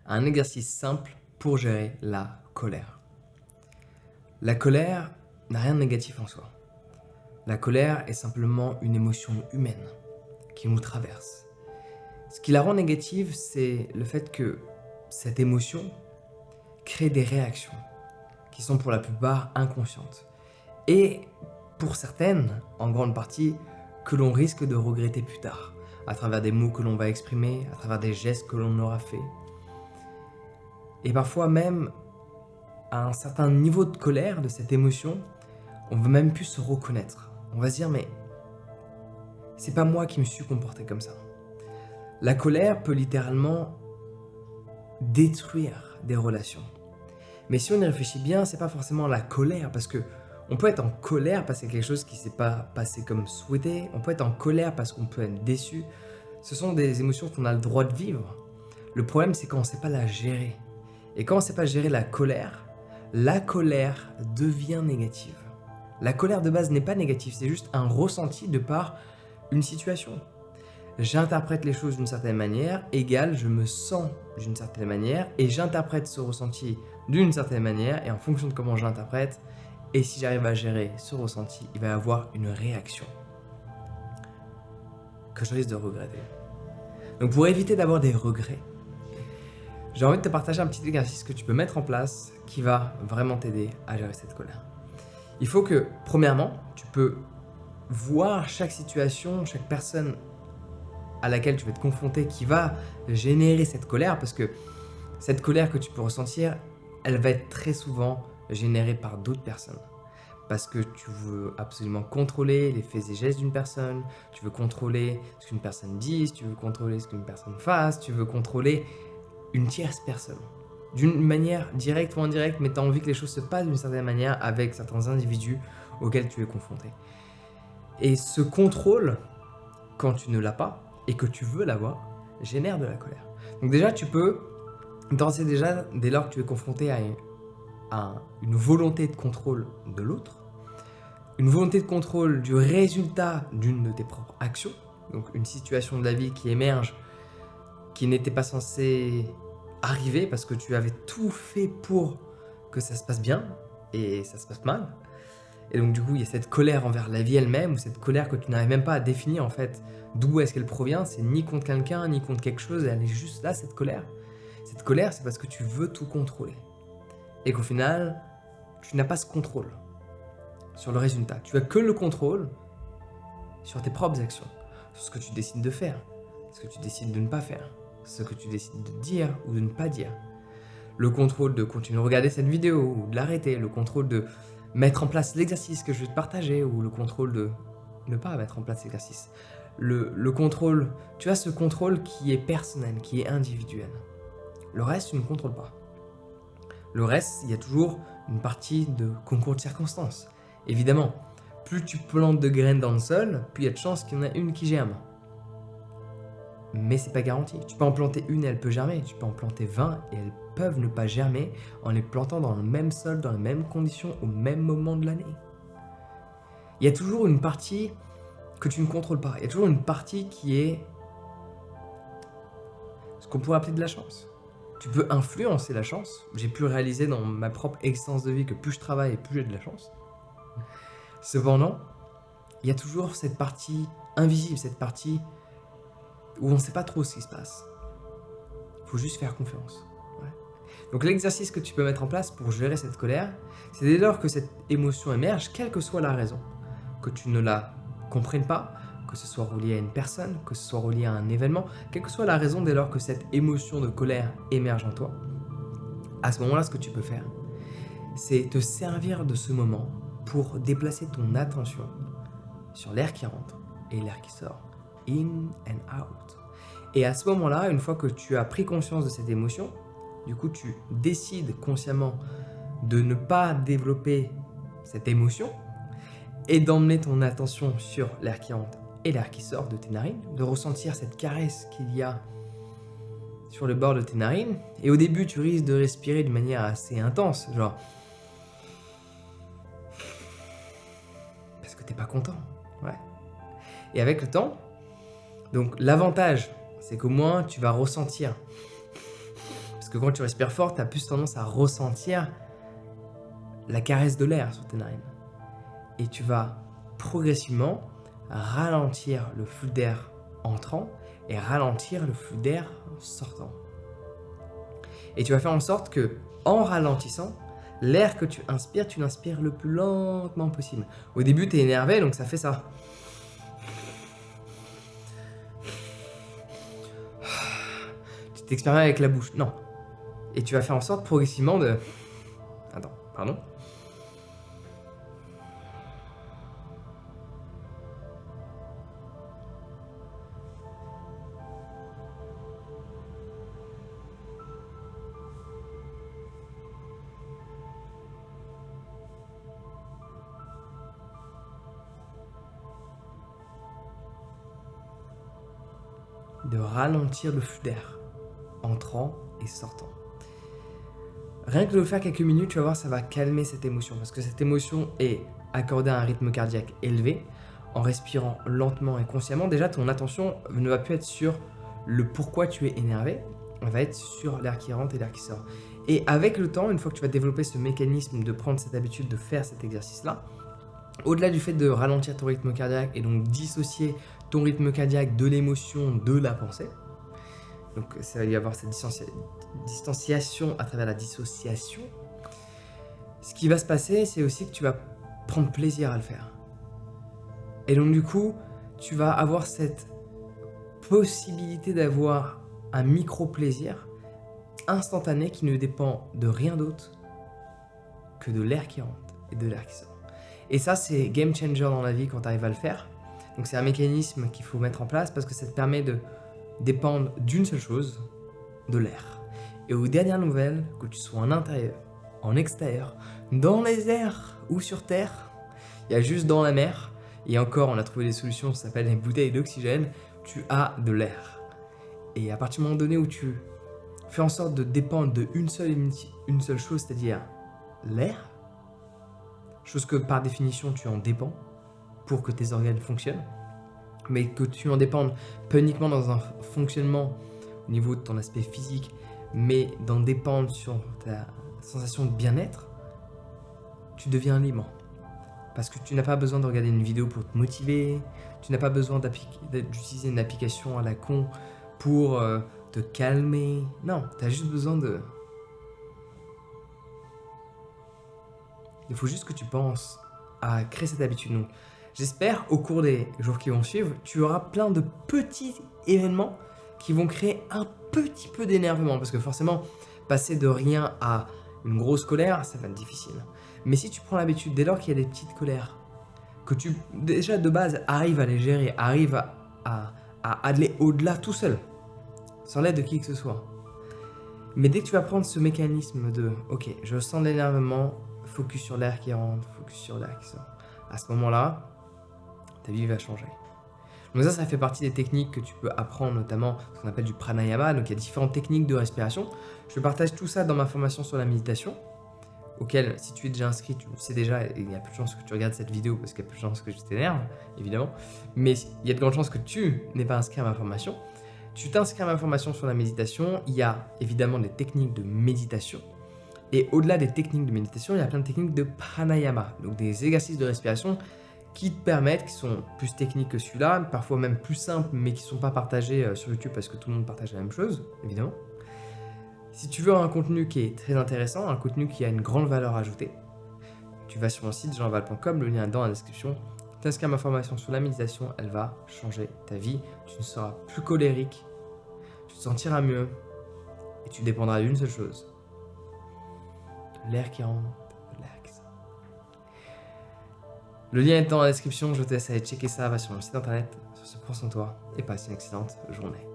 à un exercice simple pour gérer la colère. La colère n'a rien de négatif en soi. La colère est simplement une émotion humaine qui nous traverse. Ce qui la rend négative, c'est le fait que cette émotion crée des réactions qui sont pour la plupart inconscientes. Et pour certaines, en grande partie, que l'on risque de regretter plus tard, à travers des mots que l'on va exprimer, à travers des gestes que l'on aura faits. Et parfois même, à un certain niveau de colère, de cette émotion, on va même plus se reconnaître. On va se dire, mais c'est pas moi qui me suis comporté comme ça. La colère peut littéralement détruire des relations. Mais si on y réfléchit bien, c'est pas forcément la colère, parce que on peut être en colère parce qu'il y a quelque chose qui s'est pas passé comme souhaité, on peut être en colère parce qu'on peut être déçu. Ce sont des émotions qu'on a le droit de vivre. Le problème, c'est quand on sait pas la gérer. Et quand on sait pas gérer la colère devient négative. La colère de base n'est pas négative, c'est juste un ressenti de par une situation. J'interprète les choses d'une certaine manière, égale je me sens d'une certaine manière, et j'interprète ce ressenti d'une certaine manière, et en fonction de comment j'interprète, et si j'arrive à gérer ce ressenti, il va y avoir une réaction que je risque de regretter. Donc pour éviter d'avoir des regrets, j'ai envie de te partager un petit exercice que tu peux mettre en place qui va vraiment t'aider à gérer cette colère. Il faut que, premièrement, tu peux voir chaque situation, chaque personne à laquelle tu vas te confronter qui va générer cette colère, parce que cette colère que tu peux ressentir, elle va être très souvent générée par d'autres personnes. Parce que tu veux absolument contrôler les faits et gestes d'une personne, tu veux contrôler ce qu'une personne dise, tu veux contrôler ce qu'une personne fasse, tu veux contrôler une tierce personne. D'une manière directe ou indirecte, mais tu as envie que les choses se passent d'une certaine manière avec certains individus auxquels tu es confronté. Et ce contrôle, quand tu ne l'as pas, et que tu veux l'avoir, génère de la colère. Donc déjà, tu peux, dès lors que tu es confronté à une volonté de contrôle de l'autre, une volonté de contrôle du résultat d'une de tes propres actions, donc une situation de la vie qui émerge, qui n'était pas censée arriver parce que tu avais tout fait pour que ça se passe bien, et ça se passe mal. Et donc du coup, il y a cette colère envers la vie elle-même, ou cette colère que tu n'arrives même pas à définir en fait d'où est-ce qu'elle provient. C'est ni contre quelqu'un, ni contre quelque chose, elle est juste là, cette colère. Cette colère, c'est parce que tu veux tout contrôler. Et qu'au final, tu n'as pas ce contrôle sur le résultat. Tu as que le contrôle sur tes propres actions, sur ce que tu décides de faire, ce que tu décides de ne pas faire, ce que tu décides de dire ou de ne pas dire. Le contrôle de continuer de regarder cette vidéo ou de l'arrêter, le contrôle de mettre en place l'exercice que je vais te partager, ou le contrôle de ne pas mettre en place l'exercice. Le contrôle, tu as ce contrôle qui est personnel, qui est individuel. Le reste, tu ne contrôles pas. Le reste, il y a toujours une partie de concours de circonstances. Évidemment, plus tu plantes de graines dans le sol, plus il y a de chances qu'il y en a une qui germe. Mais c'est pas garanti. Tu peux en planter une et elle peut germer. Tu peux en planter 20 et elles peuvent ne pas germer en les plantant dans le même sol, dans les mêmes conditions, au même moment de l'année. Il y a toujours une partie que tu ne contrôles pas. Il y a toujours une partie qui est ce qu'on pourrait appeler de la chance. Tu peux influencer la chance. J'ai pu réaliser dans ma propre existence de vie que plus je travaille et plus j'ai de la chance. Cependant, il y a toujours cette partie invisible, cette partie où on ne sait pas trop ce qui se passe. Il faut juste faire confiance. Ouais. Donc l'exercice que tu peux mettre en place pour gérer cette colère, c'est dès lors que cette émotion émerge, quelle que soit la raison, que tu ne la comprennes pas, que ce soit relié à une personne, que ce soit relié à un événement, quelle que soit la raison dès lors que cette émotion de colère émerge en toi, à ce moment-là, ce que tu peux faire, c'est te servir de ce moment pour déplacer ton attention sur l'air qui rentre et l'air qui sort, in and out. Et à ce moment-là, une fois que tu as pris conscience de cette émotion, du coup, tu décides consciemment de ne pas développer cette émotion et d'emmener ton attention sur l'air qui rentre et l'air qui sort de tes narines, de ressentir cette caresse qu'il y a sur le bord de tes narines. Et au début, tu risques de respirer d'une manière assez intense, genre parce que t'es pas content, ouais. Et avec le temps, donc l'avantage, c'est qu'au moins tu vas ressentir, parce Parce que quand tu respires fort, tu as plus tendance à ressentir la caresse de l'air sur tes narines. Et tu vas progressivement ralentir le flux d'air entrant et ralentir le flux d'air sortant. Et tu vas faire en sorte que, en ralentissant, l'air que tu l'inspires le plus lentement possible. Au début, tu es énervé, donc ça fait ça. Tu t'expériences avec la bouche. Non. Et tu vas faire en sorte progressivement de... Attends, pardon. De ralentir le flux d'air, entrant et sortant. Rien que de le faire quelques minutes, tu vas voir, ça va calmer cette émotion, parce que cette émotion est accordée à un rythme cardiaque élevé. En respirant lentement et consciemment, déjà ton attention ne va plus être sur le pourquoi tu es énervé, elle va être sur l'air qui rentre et l'air qui sort. Et avec le temps, une fois que tu vas développer ce mécanisme de prendre cette habitude de faire cet exercice-là, au-delà du fait de ralentir ton rythme cardiaque et donc dissocier ton rythme cardiaque de l'émotion, de la pensée, donc ça va y avoir cette distanciation à travers la dissociation, ce qui va se passer, c'est aussi que tu vas prendre plaisir à le faire. Et donc du coup, tu vas avoir cette possibilité d'avoir un micro-plaisir instantané qui ne dépend de rien d'autre que de l'air qui rentre et de l'air qui sort. Et ça, c'est game changer dans la vie quand tu arrives à le faire. Donc c'est un mécanisme qu'il faut mettre en place parce que ça te permet de dépendre d'une seule chose, de l'air. Et aux dernières nouvelles, que tu sois en intérieur, en extérieur, dans les airs ou sur terre, il y a juste dans la mer, et encore on a trouvé des solutions, ça s'appelle les bouteilles d'oxygène, tu as de l'air. Et à partir du moment donné où tu fais en sorte de dépendre d'une seule chose, c'est-à-dire l'air, chose que par définition tu en dépends pour que tes organes fonctionnent, mais que tu en dépendes pas uniquement dans un fonctionnement au niveau de ton aspect physique, mais d'en dépendre sur ta sensation de bien-être, tu deviens libre. Parce que tu n'as pas besoin de regarder une vidéo pour te motiver, tu n'as pas besoin d'utiliser une application à la con pour te calmer. Non, tu as juste besoin de... Il faut juste que tu penses à créer cette habitude. Donc, j'espère, au cours des jours qui vont suivre, tu auras plein de petits événements qui vont créer un petit peu d'énervement. Parce que forcément, passer de rien à une grosse colère, ça va être difficile. Mais si tu prends l'habitude, dès lors qu'il y a des petites colères, que tu, déjà de base, arrives à les gérer, arrives à aller au-delà tout seul, sans l'aide de qui que ce soit. Mais dès que tu vas prendre ce mécanisme de « Ok, je sens de l'énervement, focus sur l'air qui rentre, focus sur l'air qui sort », à ce moment-là, ta vie va changer. Donc ça fait partie des techniques que tu peux apprendre, notamment ce qu'on appelle du pranayama. Donc il y a différentes techniques de respiration. Je partage tout ça dans ma formation sur la méditation, auquel, si tu es déjà inscrit, tu le sais déjà, et il y a plus de chances que tu regardes cette vidéo parce qu'il y a plus de chances que je t'énerve, évidemment. Mais il y a de grandes chances que tu n'es pas inscrit à ma formation. Tu t'inscris à ma formation sur la méditation. Il y a évidemment des techniques de méditation. Et au-delà des techniques de méditation, il y a plein de techniques de pranayama, donc des exercices de respiration qui te permettent, qui sont plus techniques que celui-là, parfois même plus simples, mais qui ne sont pas partagés sur YouTube parce que tout le monde partage la même chose, évidemment. Si tu veux un contenu qui est très intéressant, un contenu qui a une grande valeur ajoutée, tu vas sur mon site jeanval.com, le lien est dans la description. T'inscris à ma formation sur la méditation, elle va changer ta vie. Tu ne seras plus colérique, tu te sentiras mieux et tu dépendras d'une seule chose. L'air qui rentre, l'air qui sort. Le lien est dans la description, je te laisse aller checker ça, va sur mon site internet, sur ce prends soin de toi et passe une excellente journée.